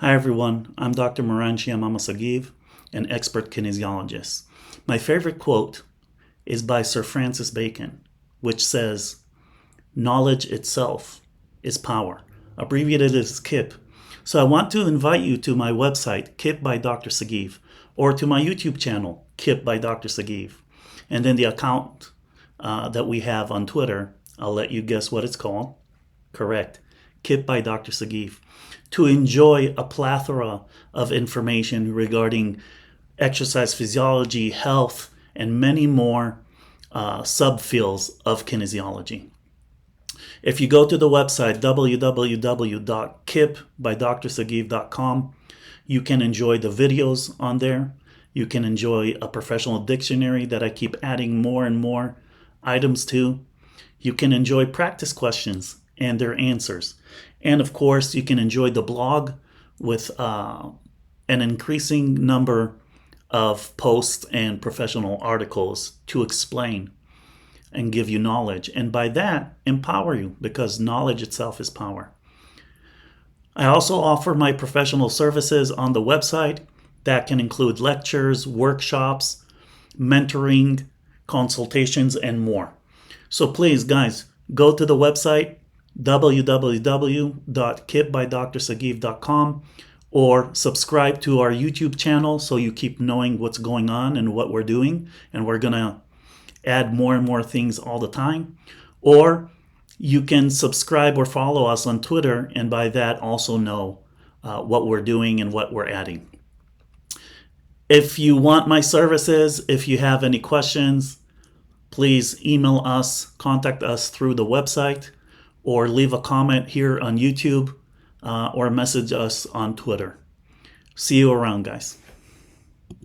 Hi everyone, I'm Dr. Moran Sciamama-Saghiv, an expert kinesiologist. My favorite quote is by Sir Francis Bacon, which says, "Knowledge itself is power," abbreviated as KIIP. So I want to invite you to my website, KIIP by Dr. Saghiv, or to my YouTube channel, KIIP by Dr. Saghiv. And then the account that we have on Twitter, I'll let you guess what it's called. Correct. KIIP by Dr. Saghiv, to enjoy a plethora of information regarding exercise physiology, health, and many more subfields of kinesiology. If you go to the website www.kiipbydrsaghiv.com, you can enjoy the videos on there. You can enjoy a professional dictionary that I keep adding more and more items to. You can enjoy practice questions and their answers. And of course, you can enjoy the blog with an increasing number of posts and professional articles to explain and give you knowledge. And by that, empower you, because knowledge itself is power. I also offer my professional services on the website that can include lectures, workshops, mentoring, consultations, and more. So please, guys, go to the website www.kiipbydrsaghiv.com or subscribe to our YouTube channel so you keep knowing what's going on and what we're doing. And we're going to add more and more things all the time. Or you can subscribe or follow us on Twitter, and by that also know what we're doing and what we're adding. If you want my services, if you have any questions, please email us, contact us through the website, or leave a comment here on YouTube, or message us on Twitter. See you around, guys.